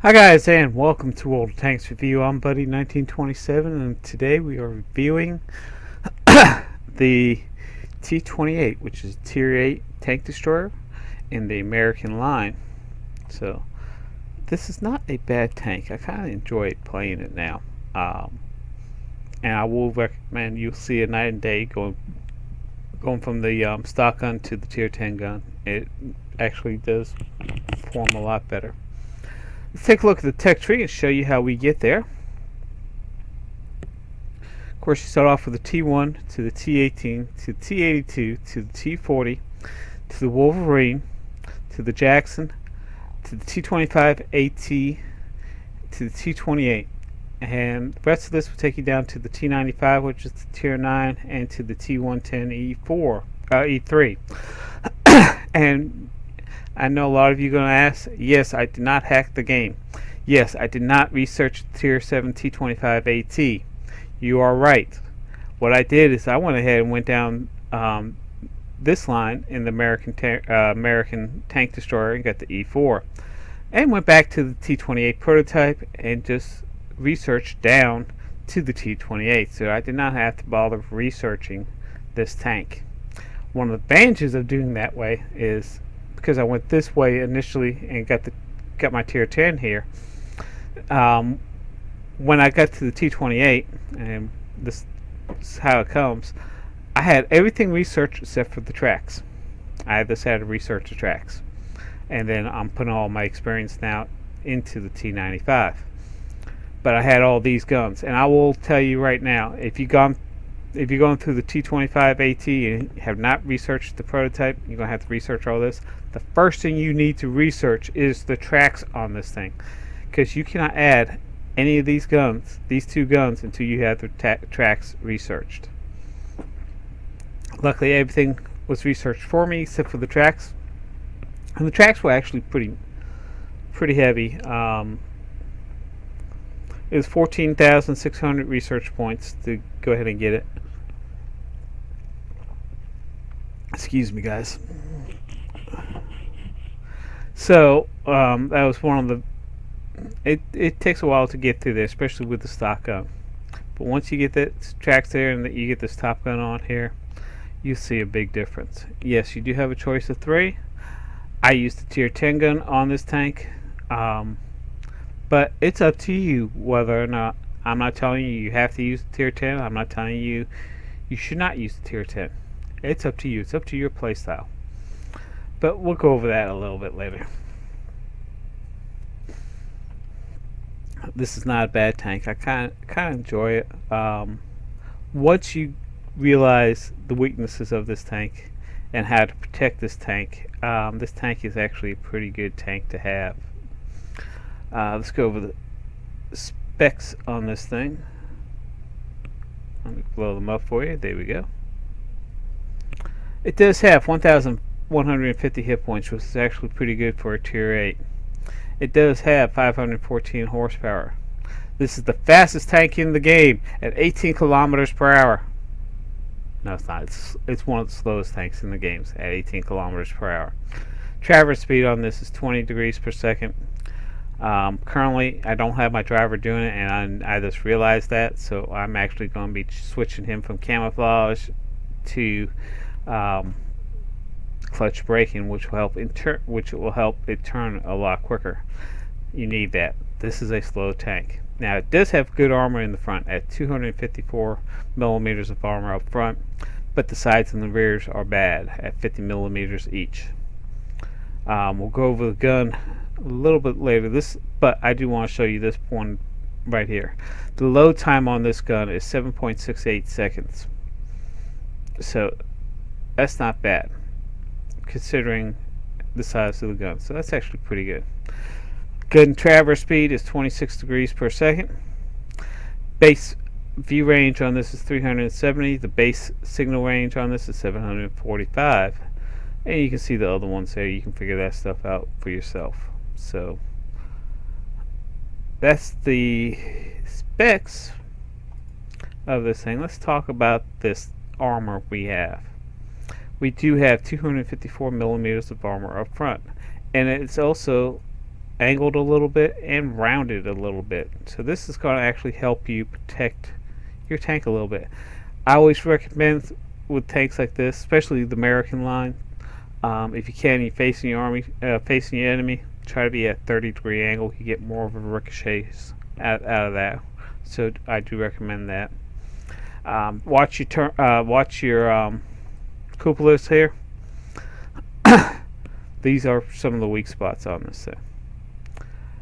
Hi guys, and welcome to World of Tanks Review. I'm Buddy 1927, and today we are reviewing the T28, which is Tier 8 tank destroyer in the American line. So this is not a bad tank. I kind of enjoy playing it now, and I will recommend you'll see a night and day going from the stock gun to the Tier 10 gun. It actually does perform a lot better. Let's take a look at the tech tree and show you how we get there. Of course, you start off with the T1 to the T18 to the T82 to the T40 to the Wolverine to the Jackson to the T25 AT to the T28, and the rest of this will take you down to the T95, which is the Tier 9, and to the T110 E3. And I know a lot of you are going to ask, yes, I did not hack the game. Yes, I did not research the Tier 7 T25 AT. You are right. What I did is I went ahead and went down this line in the American tank destroyer and got the E4. And went back to the T28 prototype and just researched down to the T28. So I did not have to bother researching this tank. One of the advantages of doing that way is because I went this way initially and got my Tier 10 here. When I got to the T28, and this is how it comes, I had everything researched except for the tracks. I just had to research the tracks, and then I'm putting all my experience now into the T95. But I had all these guns, and I will tell you right now, if you're going through the T25 AT and have not researched the prototype, you're going to have to research all this. The first thing you need to research is the tracks on this thing, because you cannot add any of these two guns, until you have the tracks researched. Luckily, everything was researched for me except for the tracks, and the tracks were actually pretty heavy. It was 14,600 research points to go ahead and get it. Excuse me, guys. So that was one of the. It takes a while to get through there, especially with the stock gun. But once you get the tracks there and you get this top gun on here, you see a big difference. Yes, you do have a choice of 3. I used the Tier 10 gun on this tank, but it's up to you whether or not. I'm not telling you have to use the Tier 10. I'm not telling you should not use the Tier 10. It's up to you. It's up to your playstyle. But we'll go over that a little bit later. This is not a bad tank. I kind of enjoy it. Once you realize the weaknesses of this tank and how to protect this tank is actually a pretty good tank to have. Let's go over the specs on this thing. Let me blow them up for you. There we go. It does have 1,150 hit points, which is actually pretty good for a Tier 8. It does have 514 horsepower. This is the fastest tank in the game at 18 kilometers per hour. No, it's not. It's one of the slowest tanks in the games at 18 kilometers per hour. Traverse speed on this is 20 degrees per second. Currently, I don't have my driver doing it, and I just realized that, so I'm actually going to be switching him from camouflage to clutch braking, which will help it turn a lot quicker. You need that. This is a slow tank. Now, it does have good armor in the front at 254 millimeters of armor up front, but the sides and the rears are bad at 50 millimeters each. We'll go over the gun a little bit later. But I do want to show you this one right here. The load time on this gun is 7.68 seconds. So that's not bad considering the size of the gun. So that's actually pretty good. Gun traverse speed is 26 degrees per second. Base view range on this is 370. The base signal range on this is 745. And you can see the other ones there. You can figure that stuff out for yourself. So that's the specs of this thing. Let's talk about this armor we have. We do have 254 millimeters of armor up front, and it's also angled a little bit and rounded a little bit. So this is going to actually help you protect your tank a little bit. I always recommend with tanks like this, especially the American line, if you can, you're facing your facing your enemy, try to be at 30-degree angle. You get more of a ricochets out of that. So I do recommend that. Watch your cupolas here. These are some of the weak spots on this thing.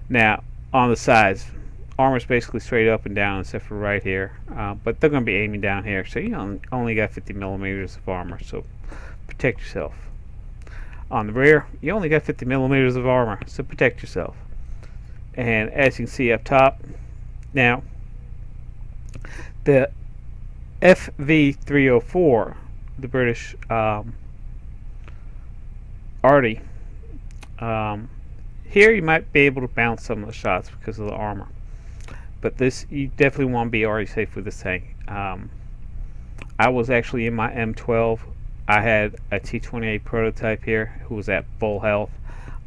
Now, on the sides, armor's basically straight up and down except for right here. But they're going to be aiming down here, so you only got 50 millimeters of armor, so protect yourself. On the rear, you only got 50 millimeters of armor, so protect yourself. And as you can see up top, now, the FV304, the British arty, here you might be able to bounce some of the shots because of the armor. But this, you definitely want to be already safe with this tank. I was actually in my M12. I had a T28 prototype here who was at full health.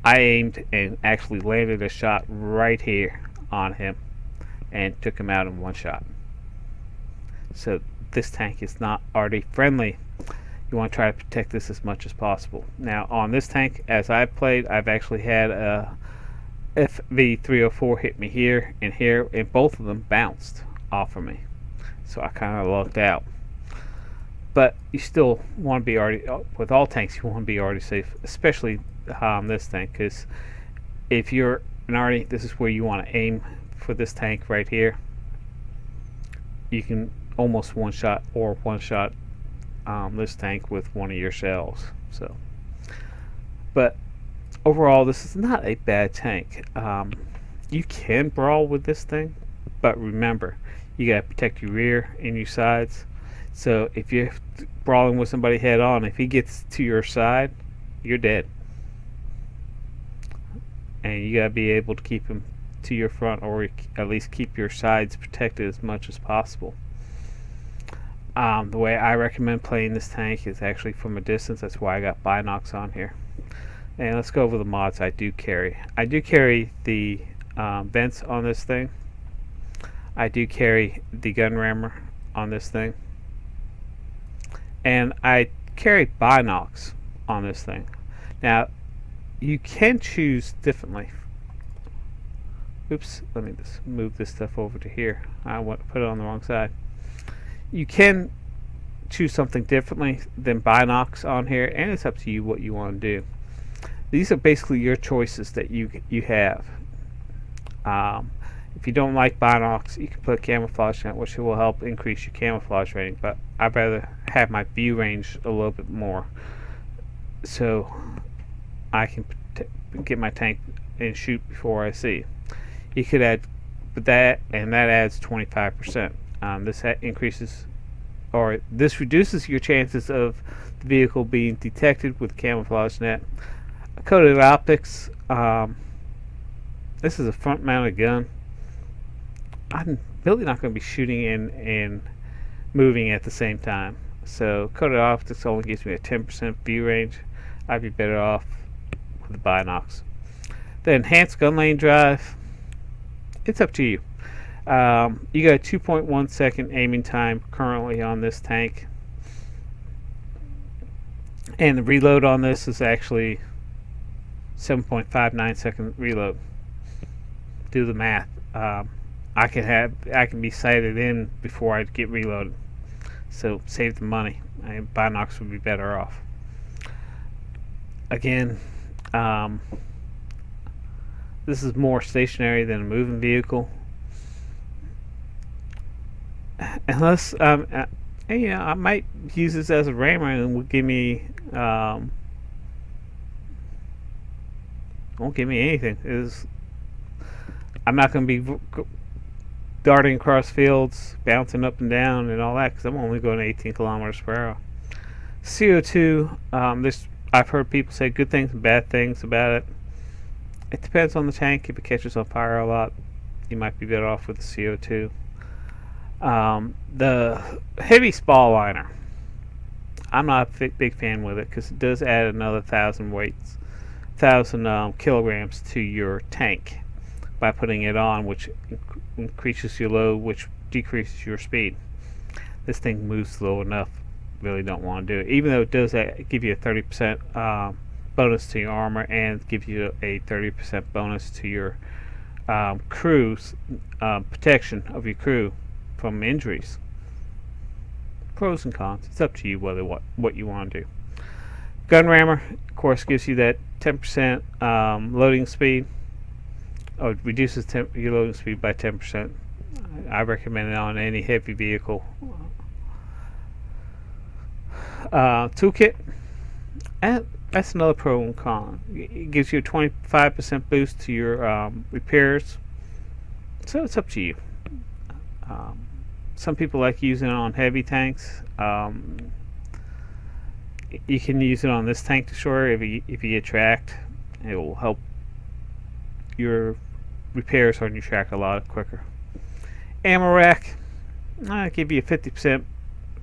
I aimed and actually landed a shot right here on him and took him out in one shot. So this tank is not arty friendly. You want to try to protect this as much as possible. Now on this tank, as I've played, I've actually had a FV304 hit me here, and both of them bounced off of me. So I kind of lucked out. But you still want to be already, with all tanks, you want to be already safe, especially this tank, because if you're an arty, this is where you want to aim for this tank right here. You can almost one shot this tank with one of your shells. So, but overall, this is not a bad tank. You can brawl with this thing, but remember, you gotta protect your rear and your sides. So if you're brawling with somebody head on, if he gets to your side, you're dead. And you gotta be able to keep him to your front, or at least keep your sides protected as much as possible. The way I recommend playing this tank is actually from a distance. That's why I got binocs on here. And let's go over the mods I do carry. I do carry the vents on this thing. I do carry the gun rammer on this thing. And I carry binocs on this thing. Now, you can choose differently. Oops, let me just move this stuff over to here. I want to put it on the wrong side. You can choose something differently than binocs on here, and it's up to you what you want to do. These are basically your choices that you have. If you don't like binocs, you can put camouflage net, which will help increase your camouflage rating, but I'd rather have my view range a little bit more so I can get my tank and shoot before I see. You could add that, and that adds 25%. This increases, or this reduces your chances of the vehicle being detected with camouflage net. Coated optics. This is a front-mounted gun. I'm really not going to be shooting and moving at the same time. So coated optics only gives me a 10% view range. I'd be better off with the binocs. The enhanced gun lane drive. It's up to you. You got a 2.1 second aiming time currently on this tank, and the reload on this is actually 7.59 second reload. Do the math. I can be sighted in before I get reloaded, so save the money. Binocs would be better off. Again, this is more stationary than a moving vehicle. Unless, I might use this as a rammer and it will give me, won't give me anything. I'm not going to be darting across fields, bouncing up and down and all that, because I'm only going 18 kilometers per hour. CO2, I've heard people say good things and bad things about it. It depends on the tank. If it catches on fire a lot, you might be better off with the CO2. The heavy spall liner, I'm not a big fan with it because it does add another 1,000 1,000 kilograms to your tank by putting it on, which increases your load, which decreases your speed. This thing moves slow enough. Really don't want to do it, even though it does give you a 30% bonus to your armor and give you a 30% bonus to your crew's protection of your crew from injuries. Pros and cons. It's up to you whether what you want to do. Gun rammer, of course, gives you that 10% loading speed. Oh, it reduces your loading speed by 10%. I recommend it on any heavy vehicle. Toolkit, and that's another pro and con. It gives you a 25% boost to your repairs, so it's up to you. Some people like using it on heavy tanks. You can use it on this tank destroyer if you get tracked. It will help your repairs on your track a lot quicker. Ammo rack, give you a 50%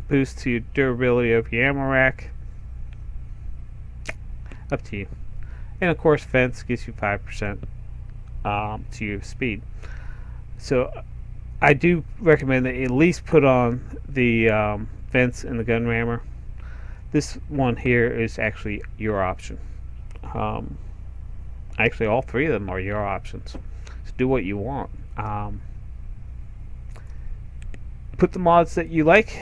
boost to your durability of your ammo rack. Up to you. And of course, fence gives you 5% to your speed. So I do recommend that you at least put on the fence and the gun rammer. This one here is actually your option. Actually, all three of them are your options. So do what you want. Put the mods that you like.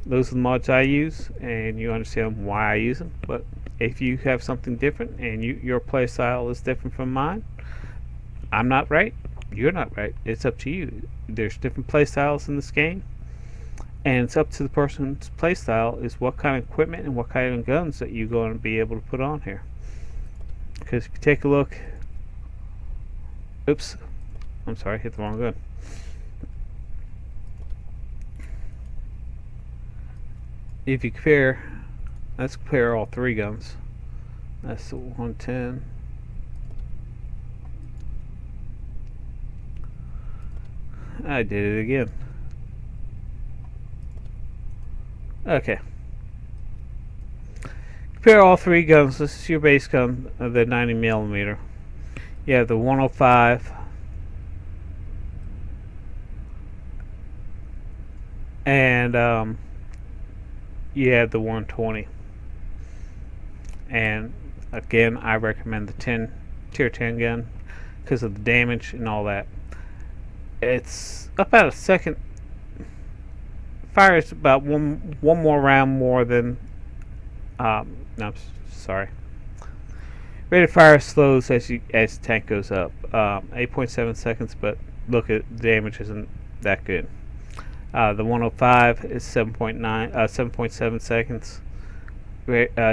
Those are the mods I use, and you understand why I use them. But if you have something different and your play style is different from mine, I'm not right, you're not right. It's up to you. There's different play styles in this game, and it's up to the person's play style is what kind of equipment and what kind of guns that you're going to be able to put on here. Because if you take a look, oops, I'm sorry, hit the wrong gun. If you compare, let's compare all three guns. That's the 110. I did it again. Okay. Compare all three guns. This is your base gun, the 90mm. You have the 105. And you have the 120. And again, I recommend the tier 10 gun because of the damage and all that. It's about a second. Fires about one more round more than. No, I'm sorry. Rate of fire slows as the tank goes up. 8.7 seconds, but look at the damage isn't that good. The 105 is 7.7 seconds.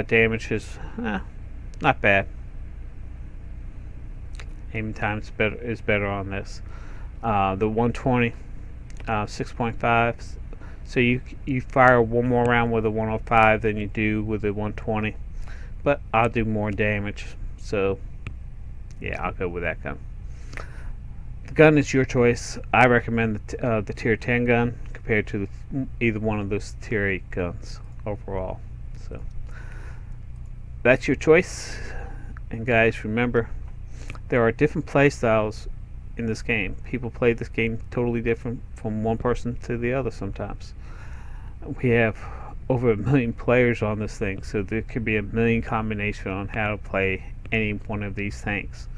Damage is not bad. Aim time is better on this. The 120, 6.5. So you fire one more round with a 105 than you do with the 120, but I'll do more damage. So yeah, I'll go with that gun. The gun is your choice. I recommend the tier 10 gun compared to either one of those tier 8 guns overall. So that's your choice. And guys, remember, there are different play styles in this game. People play this game totally different from one person to the other sometimes. We have over 1 million players on this thing, so there could be 1 million combinations on how to play any one of these tanks.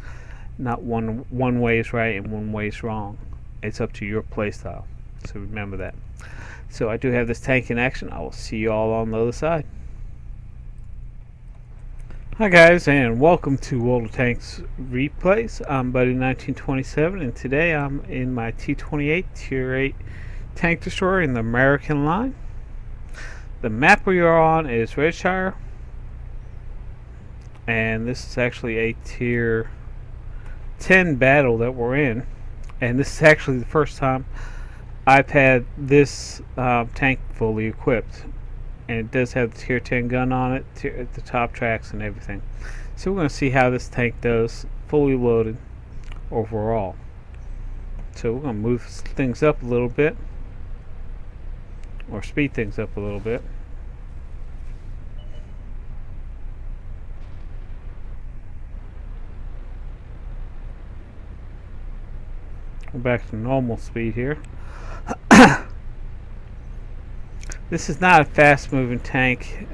Not one way is right and one way is wrong. It's up to your play style. So remember that. So I do have this tank in action. I will see you all on the other side. Hi guys, and welcome to World of Tanks Replays. I'm Buddy1927, and today I'm in my T28 Tier 8 tank destroyer in the American line. The map we are on is Redshire, and this is actually a Tier 10 battle that we're in, and this is actually the first time I've had this tank fully equipped. And it does have the tier 10 gun on it, the top tracks and everything. So we're going to see how this tank does fully loaded overall. So we're going to move things up a little bit, or speed things up a little bit. Go back to normal speed here. This is not a fast moving tank,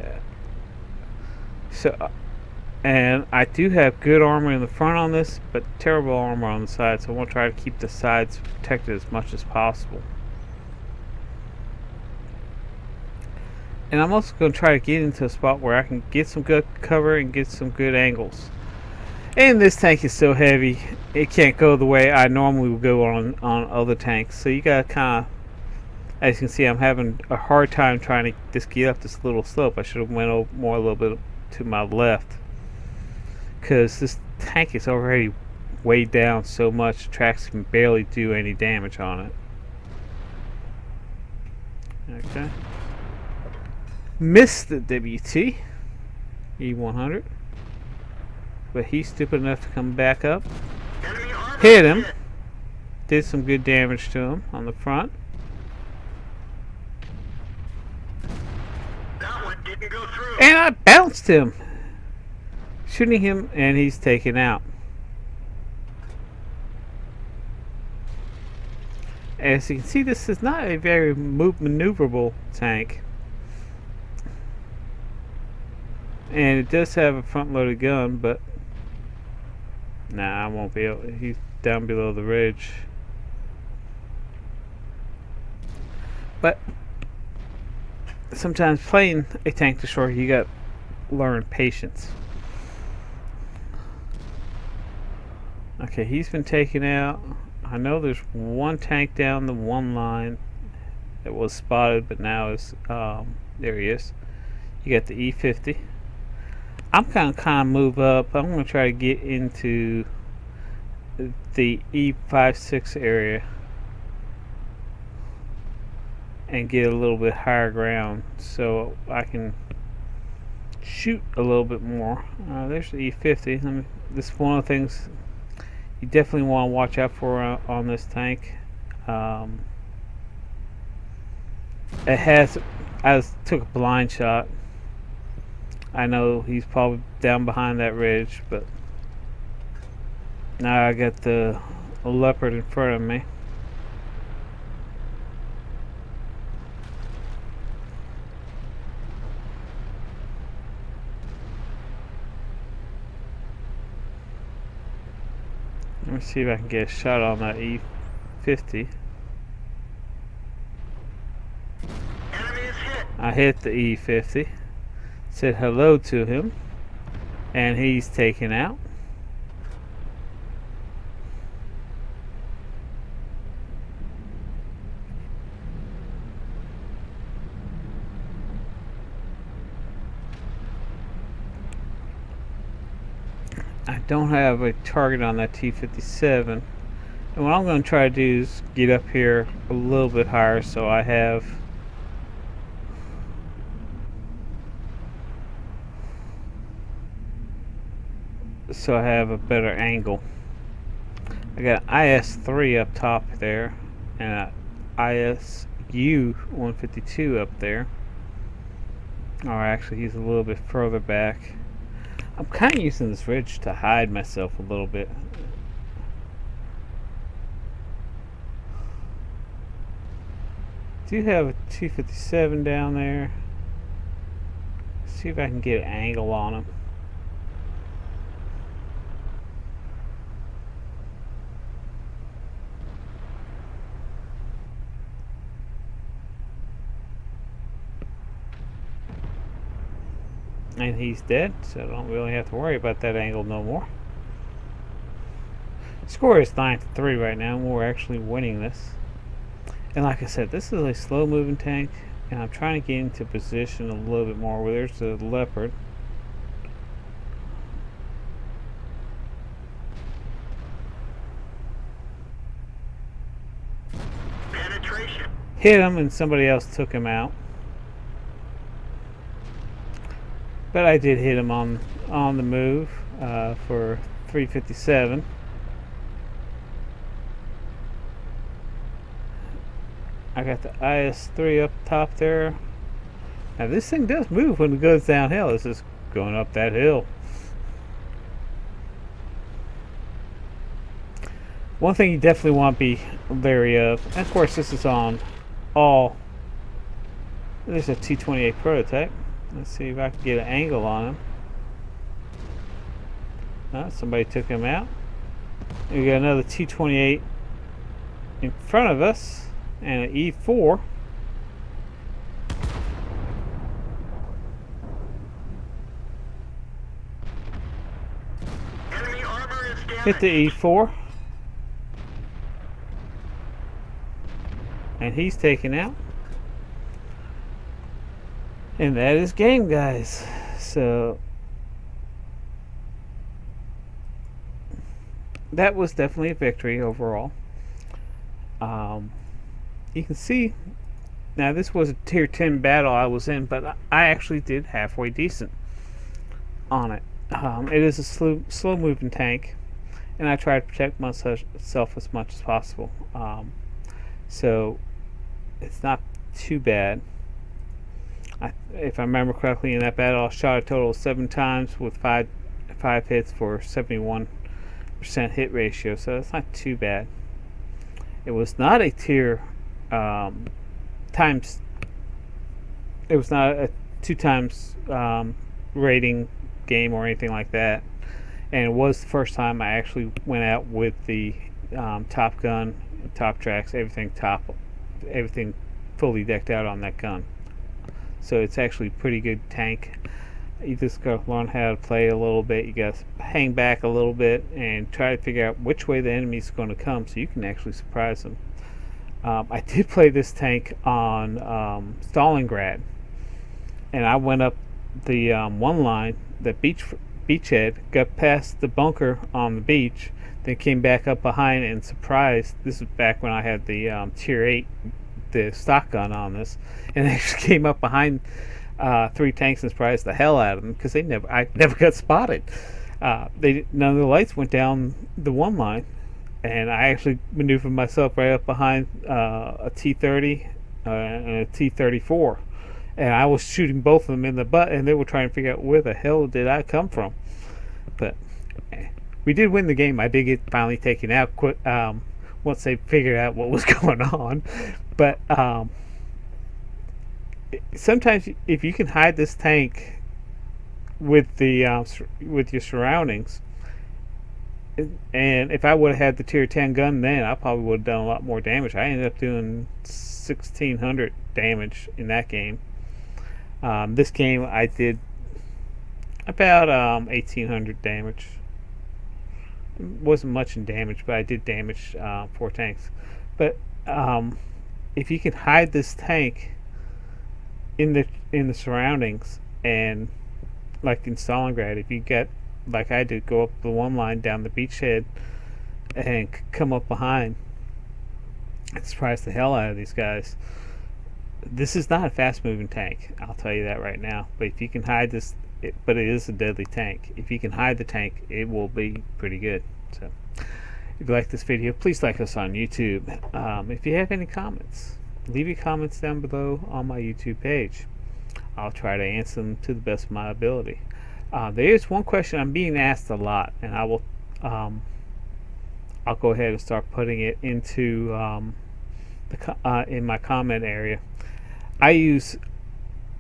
and I do have good armor in the front on this, but terrible armor on the side, so I want to try to keep the sides protected as much as possible. And I'm also going to try to get into a spot where I can get some good cover and get some good angles. And this tank is so heavy, it can't go the way I normally would go on other tanks. So you got to kind of, as you can see, I'm having a hard time trying to just get up this little slope. I should have went a little bit to my left, because this tank is already weighed down so much, tracks can barely do any damage on it. Okay. Missed the WT E100, but he's stupid enough to come back up. Hit him. Did some good damage to him on the front. That one didn't go through. And I bounced him, shooting him, and he's taken out. As you can see, this is not a very maneuverable tank. And it does have a front-loaded gun, but nah, I won't be able. He's down below the ridge. But sometimes playing a tank destroyer, you got to learn patience. Okay, he's been taken out. I know there's one tank down the one line that was spotted, but now is there he is. You got the E50. I'm kind of move up. I'm going to try to get into the E56 area and get a little bit higher ground so I can shoot a little bit more. There's the E50. This is one of the things you definitely want to watch out for on this tank. I took a blind shot. I know he's probably down behind that ridge, but now I got the leopard in front of me. Let me see if I can get a shot on that E50. I hit the E50. Said hello to him, and he's taken out. I don't have a target on that T57, and what I'm going to try to do is get up here a little bit higher so I have a better angle. I got an IS-3 up top there and an ISU-152 up there. Or actually, he's a little bit further back. I'm kind of using this ridge to hide myself a little bit. Do have a T57 down there. Let's see if I can get an angle on him. And he's dead, so I don't really have to worry about that angle no more. Score is 9-3 right now, and we're actually winning this. And like I said, this is a slow moving tank, and I'm trying to get into position a little bit more. Where there's the leopard. Penetration. Hit him, and somebody else took him out. But I did hit him on the move for 357. I got the IS-3 up top there. Now this thing does move when it goes downhill. It's just going up that hill. One thing you definitely want to be leery of, and of course this is on all. There's a T28 prototype. Let's see if I can get an angle on him. Somebody took him out. We got another T28 in front of us and an E4. Enemy armor is damaged. Hit the E4. And he's taken out. And that is game, guys. So that was definitely a victory overall. You can see now this was a tier 10 battle I was in, but I actually did halfway decent on it. It is a slow moving tank, and I try to protect myself as much as possible. So it's not too bad. If I remember correctly, in that battle I shot a total of 7 times with five hits for 71% hit ratio, so it's not too bad. It was not a tier times. It was not a 2 times rating game or anything like that, and it was the first time I actually went out with the top gun, top tracks, everything fully decked out on that gun. So it's actually a pretty good tank. You just gotta learn how to play a little bit. You gotta hang back a little bit and try to figure out which way the enemy's going to come, so you can actually surprise them. I did play this tank on Stalingrad, and I went up the one line, the beachhead, got past the bunker on the beach, then came back up behind and surprised. This is back when I had the tier 8, the stock gun on this, and actually came up behind 3 tanks and surprised the hell out of them because I never got spotted. None of the lights went down the one line, and I actually maneuvered myself right up behind a T30 and a T34, and I was shooting both of them in the butt, and they were trying to figure out where the hell did I come from. But we did win the game. I did get finally taken out once they figured out what was going on. But sometimes if you can hide this tank with with your surroundings, and if I would have had the tier 10 gun then, I probably would have done a lot more damage. I ended up doing 1,600 damage in that game. This game I did about 1,800 damage. It wasn't much in damage, but I did damage 4 tanks. But if you can hide this tank in the surroundings, and like in Stalingrad, if you get, like I did, go up the one line down the beachhead and come up behind and surprise the hell out of these guys. This is not a fast moving tank, I'll tell you that right now, but if you can hide this, but it is a deadly tank. If you can hide the tank, it will be pretty good. So if you like this video, please like us on YouTube. If you have any comments, leave your comments down below on my YouTube page. I'll try to answer them to the best of my ability. There is one question I'm being asked a lot, and I will I'll go ahead and start putting it into in my comment area. I use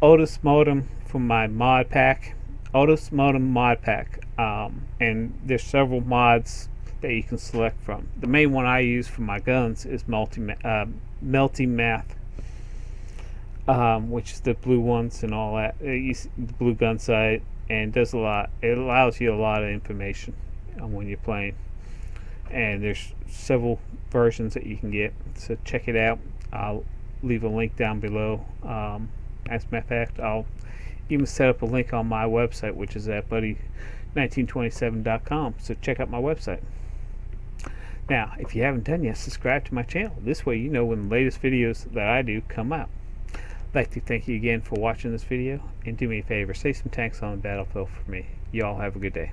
Otis Modem for my mod pack, Otis Modem mod pack, and there's several mods that you can select from. The main one I use for my guns is Melty Math, which is the blue ones and all that. The blue gun sight, and does a lot. It allows you a lot of information when you're playing, and there's several versions that you can get, so check it out. I'll leave a link down below. As a matter of fact, I'll even set up a link on my website, which is at buddy1927.com, so check out my website. Now, if you haven't done yet, subscribe to my channel. This way you know when the latest videos that I do come out. I'd like to thank you again for watching this video, and do me a favor, save some tanks on the battlefield for me. You all have a good day.